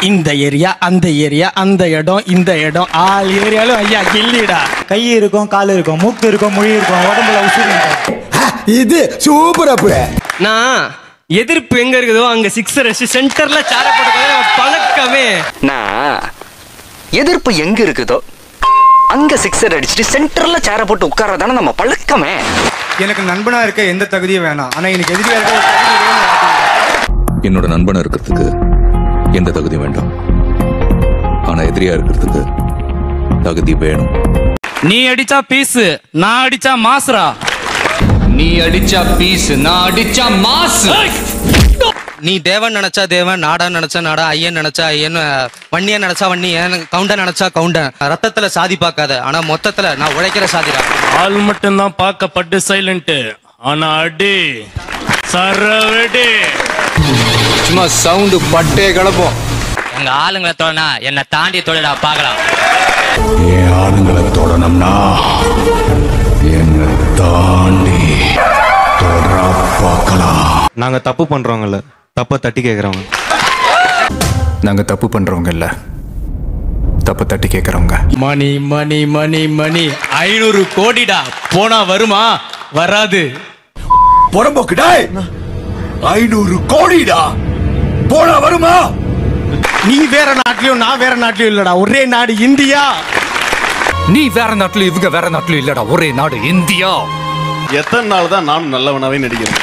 இந்த ஏரியா அந்த ஏரியா அந்த இடம் இந்த இடம் ஆல் ஏரியாலும் ஐயா கில்லிடா. கை இருக்கும், கால் இருக்கும், மூக்கு இருக்கும், மொழி இருக்கும், உடம்புல உசுறு இருக்கும். இது சூப்பர் அப்பு. நான் எதிர்ப்பு எங்க இருக்குதோ அங்க சிக்ஸர் அடிச்சு சென்டர்ல சார போடுறது பழக்கமே. நான் எதிர்ப்பு எங்க இருக்குதோ அங்க சிக்ஸர் அடிச்சுட்டு சென்டர்ல சேர போட்டு உட்கார்றதானே நம்ம பழக்கமே. எனக்கு நண்பனா இருக்க எந்த தகுதியும் வேணாம், ஆனா எனக்கு எதிரியா இருக்க ஒரு தகுதி வேணும். என்னோட நண்பனா இருக்கிறதுக்கு எந்த தகுதி வேண்டாம், ஆனா எதிரியா இருக்கிறதுக்கு தகுதி வேணும். நீ அடிச்சா பீஸ், நான் அடிச்சா மாஸ்ரா. நீ அடிச்சா பீஸ், நான் அடிச்சா மாஸ். நீ தேவன் நினைச்சா தேவன், நாடா நினைச்சா நாடா, ஐயன் நினைச்சா ஐயன், வன்னியன் நினைச்சா வன்னியன், கவுண்டன் நினைச்சா கவுண்டன். ரத்தத்துல சாதி பார்க்காத, ஆனா மொத்தத்துல நான் உழைக்கிற சாதிடா. ஆள் மட்டும் தான் பார்க்கப்பட்டு சைலண்ட், ஆனா அடி சரவெடி. சும்மா சவுண்டு பட்டே கிளப்போம். எங்க ஆளுங்களை தொடனா என்னை தாண்டி தொழிலா பார்க்கலாம். என் ஆளுங்களை தொடணும்னா என்ன தாண்டி தொடரா பார்க்கலாம். நாங்க தப்பு பண்றவங்கல்ல, தப்ப தட்டி கேக்குறவங்க. நாங்க தப்பு பண்றவங்க இல்ல, தப்பு தட்டி கேட்கறவங்க. மணி மணி மணி மணி 500 கோடிடா. போனா வருமா? வராது. புறம்போக்குடா 500 கோடிடா, போனா வருமா? நீ வேற நாட்டிலயும் நான் வேற நாட்டிலயும் இல்லடா, ஒரே நாடு இந்தியா. நீ வேற நாட்டுல இவங்க வேற நாட்டுல இல்லடா, ஒரே நாடு இந்தியா. எத்தனை நாள் தான் நானும் நல்லவனாவே நடிக்கிறேன்.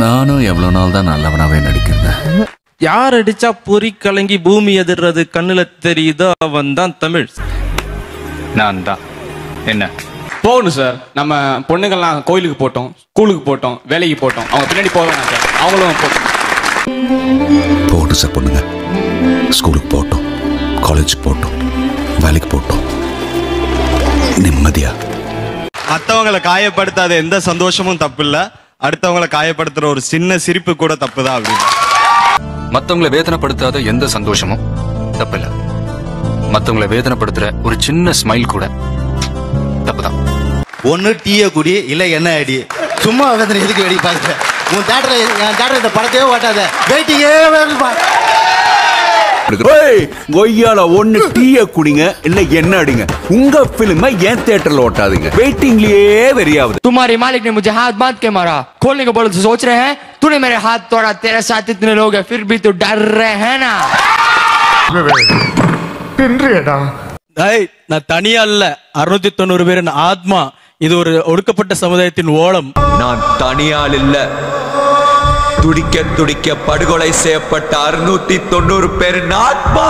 நானும் எவ்வளவு நாள் தான் நல்லவனாவே நடிக்கிறேன். யார் அடிச்சா பொறி கலங்கி பூமி எதிர்றது கண்ணுல தெரியுதோ அவன் தான் தமிழ். நான் தான். என்ன போகணும் சார், நம்ம பொண்ணுங்கள்லாம் கோயிலுக்கு போட்டோம், ஸ்கூலுக்கு போட்டோம், வேலைக்கு போட்டோம், அவங்க பின்னாடி போக வேணாம் சார், அவங்களும் போட்டோம். போட்டு சார் பொண்ணுங்க ஸ்கூலுக்கு போட்டோம், காலேஜுக்கு போட்டோம், வேலைக்கு போட்டோம், நிம்மதியா. மற்றவங்களை காயப்படுத்தாத எந்த சந்தோஷமும் தப்பு இல்ல, அடுத்தவங்களை காயப்படுத்துற ஒரு சின்ன சிரிப்பு கூட தப்பு தான். அப்படின்னு மத்தவங்களை வேதனைப்படுத்தாத எந்த சந்தோஷமும் தப்பில்ல. மத்தவங்களை வேதனைப்படுத்துற ஒரு சின்ன ஸ்மைல் கூட தப்புதான். ஒன்னு டீய குடி இல்ல என்ன அடி. சும்மா உட்காந்து எதுக்கு வெடி பாக்குற? உன் தேட்டர் இந்த படத்தையே ஓட்டாத, வெயிட்டிங்கே. கொய்யால ஒண்ணு டீய குடிங்க இல்ல என்ன அடிங்க. உங்க பிலிமை ஏன் தியேட்டர்ல ஓட்டாதீங்க, வெயிட்டிங்லயே வெறியாவது. तुम्हारे मालिक ने मुझे हाथ बांध के मारा, खोलने को बोले तो सोच रहे हैं, तूने मेरे हाथ तोड़ा, तेरे साथ इतने लोग हैं फिर भी तो डर रहे हैं ना. நான் தனியா இல்ல, 690 பேரின் ஆத்மா. இது ஒரு ஒடுக்கப்பட்ட சமுதாயத்தின் ஓலம். நான் தனியால் இல்ல, துடிக்க துடிக்க படுகொலை செய்யப்பட்ட 690 பேரின் ஆத்மா.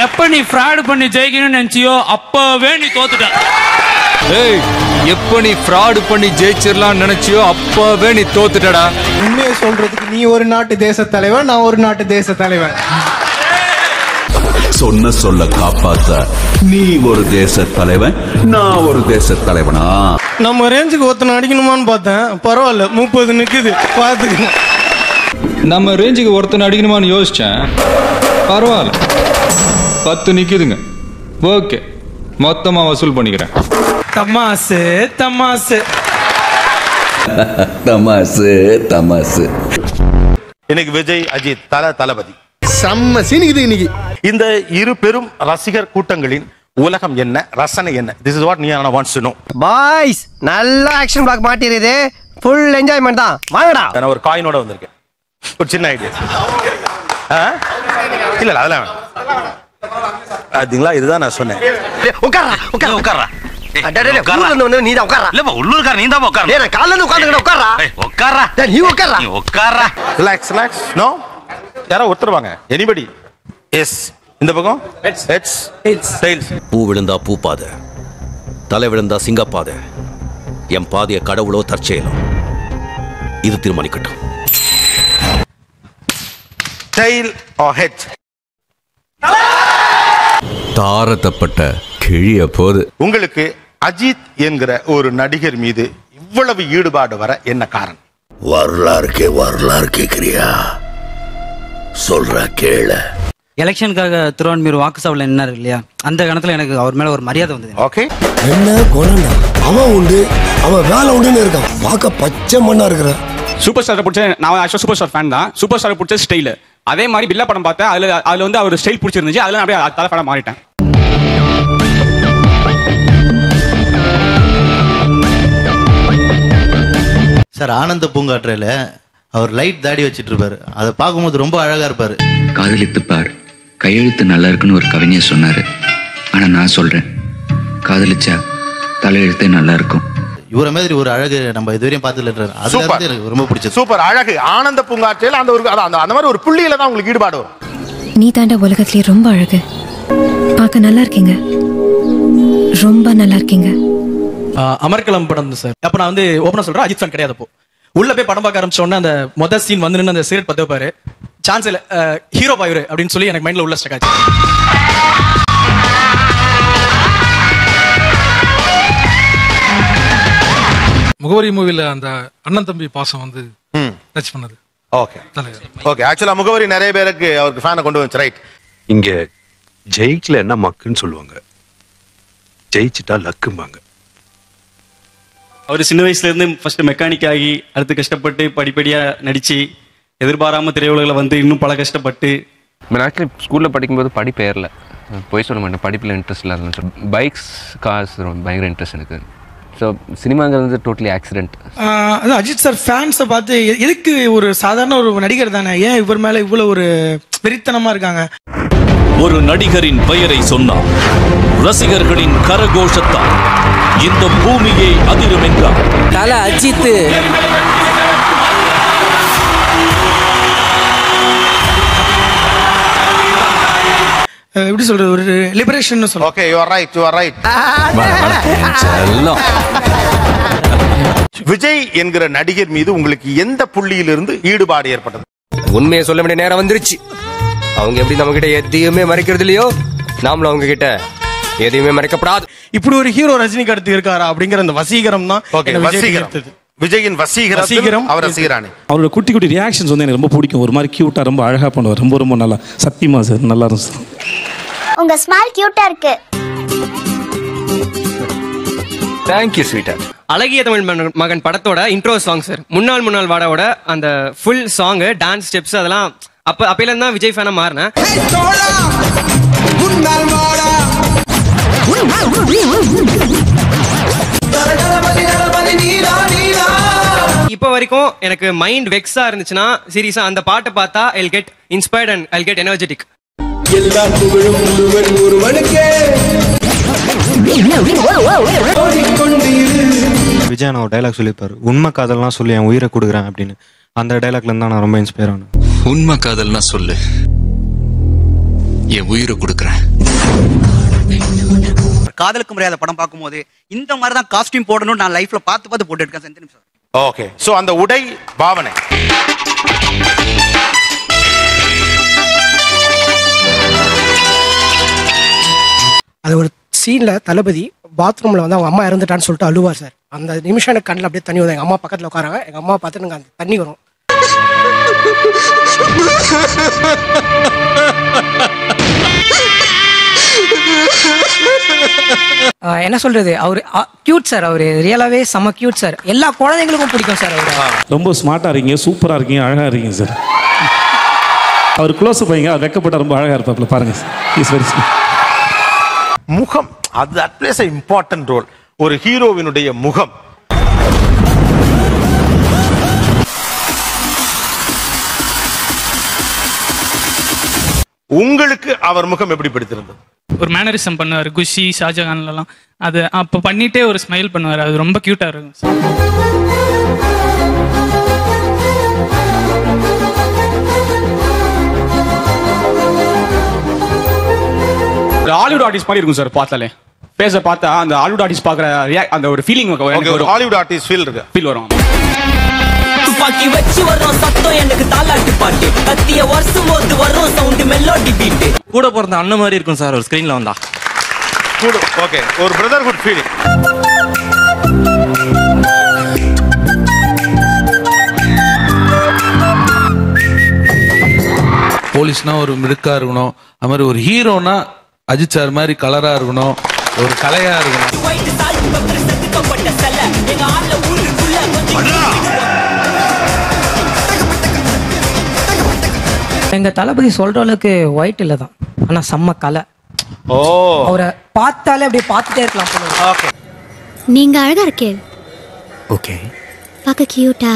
எப்ப நீ ஃப்ராட் பண்ணி ஜெயிக்கணும்னு நினைச்சியோ அப்பவே நீ தோத்துட்ட. ஏய், எப்ப நீ ஃப்ராட் பண்ணி ஜெயிச்சிரலாம் நினைச்சியோ அப்பவே நீ தோத்துட்டடா. உண்மையை சொல்றதுக்கு நீ ஒரு நாட்டு தேச தலைவன், நான் ஒரு நாட்டு தேச தலைவன். சொன்ன சொல்ல காப்பாத்த நீ ஒரு தேச தலைவன், நான் ஒரு தேச தலைவனா? நம்ம ரேஞ்சுக்கு ஒருத்தனை அடிக்கணுமான்னு பார்த்தேன், பரவாயில்ல 30 நிக்குது, பாத்துக்கணும். நம்ம ரேஞ்சுக்கு ஒருத்தனை அடிக்கணுமான்னு யோசிச்சேன், பரவாயில்ல 10 நிக்குதுங்க. ஓகே, மொத்தமா வசூல் பண்ணிக்கிறேன். தமாசு தமாசு தமாசு தமாசு. எனக்கு விஜய், அஜித், தளபதி செம்ம சீனிக்குது இன்னைக்கு. இந்த இரு பெரும் ரசிகர் கூட்டங்களின் உலகம் என்ன, ரசனை என்ன? This is what Niana wants to know. Boys, நல்ல ஆக்ஷன் பிளாக் மாட்டிருது, ஃபுல் என்ஜாய்மெண்ட் தான். வாங்கடா. நான் ஒரு காயினோட வந்திருக்கேன், ஒரு சின்ன ஐடியா. இல்ல அதெல்லாம் அதுங்களா, இதுதான் நான் சொன்னேன். உட்கார்றா உட்கார்றா உட்கார்றா. நீ தான் உட்கார்றா. இல்ல உள்ளூர்கார நீ தான் உட்கார்றா. ஏய், கால்ல இருந்து உட்கார்ந்துடா. உட்கார்றா. உட்கார்றா. நீ உட்கார்றா. நீ உட்கார்றா. Relax relax. நோ, யாரோ ஒருத்தர் வாங்க. எனிபடி. எஸ், இந்த பக்கம் ஹெட்ஸ் டெயில்ஸ். பூ விழுந்தா பூ பாதை, தலை விழுந்தா சிங்கப்பாதை, என் பாதைய கடவுளோ தற்செயலோ இது தீர்மானிக்கட்டும். Tail or head. தாரத்தப்பட்ட கிழிய போது உங்களுக்கு அஜித் என்கிற ஒரு நடிகர் மீது இவ்வளவு ஈடுபாடு வர என்ன காரணம்? வரலாறு கேக்குறியா? சொல்ற கேள. எலெக்ஷனுக்காக திருவான்மீர் வாக்குச்சாவடியில் நின்னாரு இல்லையா, அந்த கணத்துல எனக்கு அவர் மேல ஒரு மரியாதை வந்தது. ஓகே, என்ன குணம்டா, அவன் உண்டு அவன் வேலை உண்டுன்னு இருக்கான், பார்க்க பச்சை மண்ணா இருக்கிற. சூப்பர் ஸ்டாரை பிடிச்ச நான் ஆக்சுவலா சூப்பர் ஸ்டார் ஃபேன் தான். சூப்பர் ஸ்டாரை பிடிச்ச ஸ்டைல், அதே மாதிரி பில்லா படம் பார்த்தேன். அதுல வந்து அவர் ஸ்டைல் பிடிச்சிருந்துச்சு. அதுல அப்படியே தலை படம் மாறிட்டேன். சார் ஆனந்த பூங்காற்றையில அவர் லைட் தாடி வச்சிட்டு இருப்பாரு. அதை பார்க்கும்போது ரொம்ப அழகா இருப்பாரு. காதலித்து பார், கையெழுத்து நல்லா இருக்குன்னு ஒரு கவிஞர் சொன்னாரு. ஆனா நான் சொல்றேன், காதலிச்சா தலையெழுத்தே நல்லா இருக்கும். இவர மாதிரி ஒரு அழகு நம்ம இதுவரையும் பார்த்துட்டு எனக்கு ரொம்ப பிடிச்சது. சூப்பர் அழகு. ஆனந்த பூங்காற்றையில அந்த ஒரு அந்த மாதிரி ஒரு புள்ளியில தான் உங்களுக்கு ஈடுபாடு வரும். நீ தாண்டா உலகத்திலேயே ரொம்ப அழகு. பார்க்க நல்லா இருக்கீங்க, ரொம்ப நல்லா இருக்கீங்க. அமர்கலம் படம் சார். அப்ப நான் வந்து ஓபனா சொல்றேன், அஜித் ஃபேன் கிடையாது. அப்போ உள்ள போய் படம் பார்க்க ஆரம்பிச்ச உடனே அந்த மொதல் சீன் வந்து நின்று அந்த சிகரெட் பத்த வைப்பாரு. சான்ஸ் இல்ல, ஹீரோ பாயுரு அப்படின்னு சொல்லி எனக்கு மைண்ட்ல உள்ள ஸ்டக் ஆச்சு. முகவரி மூவில அந்த அண்ணன் தம்பி பாசம் வந்து டச் பண்ணது. Okay okay. ஆக்சுவலா முகவரி நிறைய பேருக்கு அவருக்கு ஃபேனை கொண்டு வந்துச்சு. ரைட். இங்க ஜெயிக்கல என்ன மக்குன்னு சொல்லுவாங்க, ஜெயிச்சிட்டா லக்கும்பாங்க. அவர் சின்ன வயசுல இருந்து ஃபர்ஸ்ட் மெக்கானிக் ஆகி அடுத்து கஷ்டப்பட்டு படிப்படியா நடிச்சு எதிர்பாராம திரையுலகில் வந்து இன்னும் பல கஷ்டப்பட்டு. ஆக்சுவலி ஸ்கூலில் படிக்கும்போது படிப்பு ஏறல, போய் சொல்ல மாட்டேன், படிப்பில் இன்ட்ரெஸ்ட் இல்லாத. பைக்ஸ் கார்ஸ் பயங்கர இன்ட்ரெஸ்ட் எனக்கு. ஸோ சினிமாங்கிறது வந்து டோட்டலி ஆக்சிடென்ட். அது அஜித் சார் ஃபேன்ஸை பார்த்து எதுக்கு ஒரு சாதாரண ஒரு நடிகர் தானே, ஏன் இவர் மேலே இவ்வளோ ஒரு வெறித்தனமாக இருக்காங்க. ஒரு நடிகரின் பெயரை சொன்னார், ரசிகர்களின் கரகோஷத்தால் இந்த பூமியை அதிரும் என்றார் தல அஜித். எப்படி சொல்றது, ஒரு லிபரேஷன் சொல்ல. Okay, you are right, you are right. Vijay என்கிற நடிகர் மீது உங்களுக்கு எந்த புள்ளியிலிருந்து ஈடுபாடு ஏற்பட்டது? உண்மையை சொல்ல வேண்டிய நேரம் வந்துருச்சு. அவங்க எப்படி நம்ம கிட்ட எதையுமே மறைக்கிறது இல்லையோ, நாமளும் அவங்க கிட்ட எதையுமே மறைக்கப்படாது. இப்படி ஒரு ஹீரோ ரஜினிக்கு அடுத்து இருக்காரா அப்படிங்கிற அந்த வசீகரம் தான். விஜயின் வசீகரம் அவர் ரசிகரானே. அவரோட குட்டி குட்டி ரியாக்ஷன்ஸ் வந்து எனக்கு ரொம்ப பிடிக்கும். ஒரு மாதிரி கியூட்டா ரொம்ப அழகா பண்ணுவார். ரொம்ப ரொம்ப நல்லா. சத்தியமா சார் நல்லா இருக்கும். உங்க ஸ்மைல் கியூட்டா இருக்கு. Thank you sweeter. அழகிய தமிழ் மகன் படத்தோட இன்ட்ரோ சாங் சார். முன்னாள் வாடாவோட அந்த ஃபுல் சாங், டான்ஸ் ஸ்டெப்ஸ், அதெல்லாம் அப்பையில தான் விஜய் ஃபேனா மாறினேன். இப்போ வரைக்கும் எனக்கு மைண்ட் வெக்ஸா இருந்துச்சுன்னா சீரியஸா அந்த பாட்டை பார்த்தா I'll get inspired and I'll get energetic. Vijay நான் ஒரு டைலாக் சொல்லியிருப்பாரு, உண்மை காதல்னா சொல்லி என் உயிரை கொடுக்குறேன் அப்படின்னு. அந்த டைலாக்ல இருந்தா நான் ரொம்ப இன்ஸ்பயர் ஆனேன். உண்மை காதல்னா சொல்லு, என் உயிரை கொடுக்குறேன். காதலுக்கு மரியாதை படம் பார்க்கும்போது இந்த மாதிரி தான் காஸ்டியூம் போடணும் நான் லைஃப்ல பார்த்து போட்டு இருக்கேன். ஓகே, சோ அந்த உடை பாவனை அது ஒரு சீன்ல தளபதி பாத்ரூம்ல வந்து அவங்க அம்மா இறந்துட்டான்னு சொல்லிட்டு அழுவார் சார். அந்த நிமிஷம் எனக்கு கண்ணில் அப்படியே தண்ணி வரும். எங்க அம்மா பக்கத்துல உட்காராங்க, எங்க அம்மா பார்த்து எனக்கு அந்த தண்ணி வரும். என்ன சொல்றது, அவரு கியூட் சார். அவரு ரியலாவே செம கியூட் சார். எல்லா குழந்தைங்களுக்கும் பிடிக்கும் சார். அவரு ரொம்ப ஸ்மார்ட்டா இருக்கீங்க, சூப்பரா இருக்கீங்க, அழகா இருக்கீங்க சார். அவர் க்ளோஸ் பையங்க, அவர் வெக்கப்பட்ட ரொம்ப அழகா இருப்பாப்ல பாருங்க. முகம் அது that plays an important role. ஒரு ஹீரோவினுடைய முகம். உங்களுக்கு அவர் முகம் எப்படி பிடித்திருந்தது? ஒரு மேனரிசம் பண்ணுவார், குஷி ஷாஜகான்லாம். அது அப்போ பண்ணிட்டே ஒரு ஸ்மைல் பண்ணுவார். அது ரொம்ப கியூட்டா இருக்கும். ஹாலிவுட் ஆர்டிஸ்ட் மாதிரி இருக்கும் சார் பார்த்தாலே. பேச பார்த்தா அந்த ஹாலிவுட் ஆர்டிஸ்ட் பார்க்குற அந்த ஒரு ஃபீலிங் ஒரு ஹாலிவுட் ஆர்டிஸ்ட் ஃபீல் வரும். துப்பாக்கி வச்சு வர்றோம் சத்தம் எனக்கு தாலாட்டு பாட்டு, கத்திய வருஷம் போது வர்றோம் சவுண்ட் மெலோடி பீட். கூட பிறந்த அண்ணன் மாதிரி இருக்கும் சார் ஒரு ஸ்கிரீன்ல வந்தா. ஓகே, ஒரு பிரதர்ஹுட் ஃபீலிங். போலீஸ்னா ஒரு மிடுக்கா இருக்கணும், அது மாதிரி ஒரு ஹீரோனா அஜித் சார் மாதிரி கலரா இருக்கணும், ஒரு கலையா இருக்கணும். எங்க தளபதி சொல்ற அளவுக்கு ஒயிட் இல்லை தான், ஆனா செம்ம கலை. ஓ, அவரை பார்த்தாலே அப்படியே பார்த்துட்டே இருக்கலாம் போல. ஓகே. நீங்க அழகா இருக்கே. ஓகே. பார்க்க கியூட்டா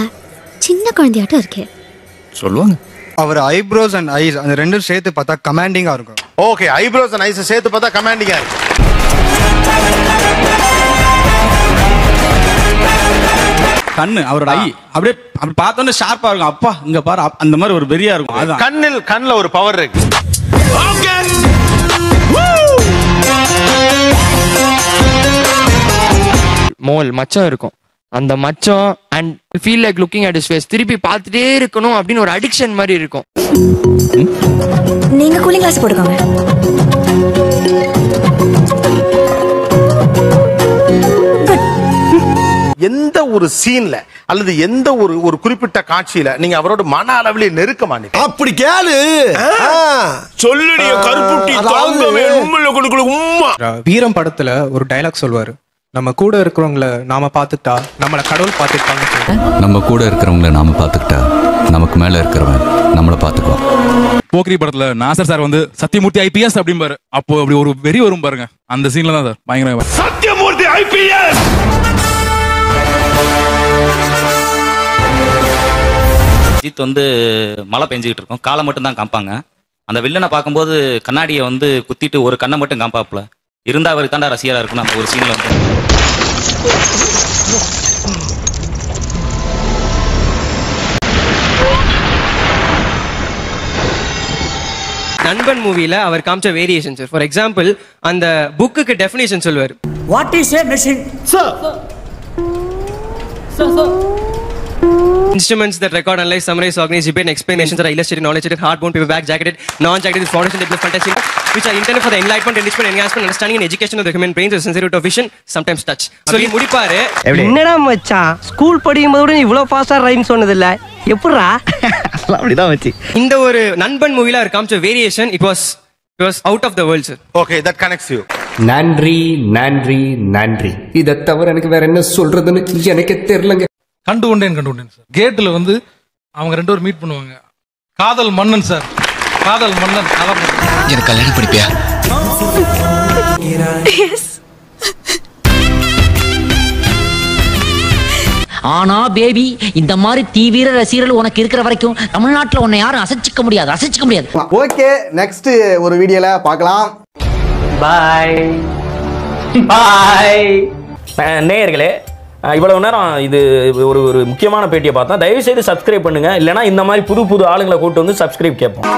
சின்ன குழந்தையாட்டம் இருக்கே. சொல்லுவாங்க. அவர் ஐப்ரோஸ் அண்ட் ஐஸ் அந்த ரெண்டும் சேர்த்து பார்த்தா கமாண்டிங்கா இருக்கும். ஓகே, ஐப்ரோஸ் அண்ட் ஐஸ் சேர்த்து பார்த்தா கமாண்டிங்கா இருக்கு. கண்ணு அவரோட ஐ அப்படியே அப்படி பார்த்தோன்னே ஷார்ப்பா இருக்கும். அப்பா இங்க பாரு அந்த மாதிரி ஒரு வெறியா இருக்கும். அதான் கண்ணுல ஒரு பவர் இருக்கு. மோல் மச்சம் இருக்கும். அந்த மச்சம் and feel like looking at his face, திருப்பி பார்த்துட்டே இருக்கணும் அப்படின்னு ஒரு அடிக்ஷன் மாதிரி இருக்கும். நீங்க கூலிங் கிளாஸ் போட்டுக்கோங்க. எந்த ஒரு சீன்ல அல்லது எந்த ஒரு குறிப்பிட்ட காட்சியில நீங்க அவரோட மன அளவிலே நெருக்கமான அப்படி கேளு சொல்லுடைய கருப்புட்டி தாங்கவே உம்முல கொடுக்கல உம்மா. வீரம் படத்துல ஒரு டயலாக் சொல்வாரு, நம்ம கூட இருக்கிறவங்கள நாம பார்த்துட்டா நம்மள கடவுள் பார்த்துட்டாங்க. நம்ம கூட இருக்கிறவங்கள நாம பார்த்துக்கிட்டா நமக்கு மேல இருக்கிறவன் நம்மளை பார்த்துக்குவான். போக்ரி படத்துல நாசர் சார் வந்து சத்தியமூர்த்தி ஐபிஎஸ் அப்படிம்பாரு. அப்போ அப்படி ஒரு வெறி வரும் பாருங்க, அந்த சீன்ல தான் சார் பயங்கர சத்தியமூர்த்தி ஐபிஎஸ். அஜித் வந்து மழை பெஞ்சுக்கிட்டு இருக்கும், காலை மட்டும் தான் காமிப்பாங்க. அந்த வில்லனை பார்க்கும்போது கண்ணாடியை வந்து குத்திட்டு ஒரு கண்ணை மட்டும் காமிப்பாப்புல. இருந்தா அவருக்கு தாண்டா ரசிகரா இருக்கணும். அந்த ஒரு சீன்ல வந்து நண்பன் மூவில அவர் காமிச்ச வேரியேஷன் சார். ஃபார் எக்ஸாம்பிள் அந்த புக்குக்கு டெஃபினேஷன் சொல்லுவார். What is a machine sir? Instruments that record, analyze, summarize, organize, debate, and explain nations that are illustrated, knowledge, hardbound, paperback, jacketed, non-jacketed, foundation, developed, fantastic, which are intended for the enlightenment, enrichment, enhancement, understanding, and education of the human brains, with sensitivity of vision, sometimes touch. சொல்லி முடிப்பாரு. என்னடா மச்சான், school படிக்கும்போது கூட இவ்வளவு ஃபாஸ்டா rhyme சொன்னது இல்ல, எப்படிடா? அப்படிதான் மச்சி. இந்த ஒரு நண்பன் மூவில அவர் காமிச்ச variation, it was out of the world sir. Okay, that connects you. நன்றி நன்றி நன்றி. இதை தவிர எனக்கு வேற என்ன சொல்றதுன்னு எனக்கே தெரியலங்க. கண்டுகொண்டேன் சார். கேட்ல வந்து அவங்க ரெண்டு பேரும் மீட் பண்ணுவாங்க. காதல் மன்னன் சார், காதல் மன்னன். எனக்கு கல்யாணம் படிப்பியா? ஆனா பேபி, இந்த மாதிரி தீவிர ரசிகர்கள் உனக்கு இருக்கிற வரைக்கும் தமிழ்நாட்டுல உன்னை யாரும் அசைச்சிக்க முடியாது. ஓகே, நெக்ஸ்ட் ஒரு வீடியோல பார்க்கலாம். பாய் பாய். நேயர்களே, இவ்வளவு நேரம் இது ஒரு முக்கியமான பேட்டியை பார்த்தா, தயவு செய்து சப்ஸ்கிரைப் பண்ணுங்க. இல்லைனா இந்த மாதிரி புது ஆளுங்களை கூட்டு வந்து சப்ஸ்கிரைப் கேட்போம்.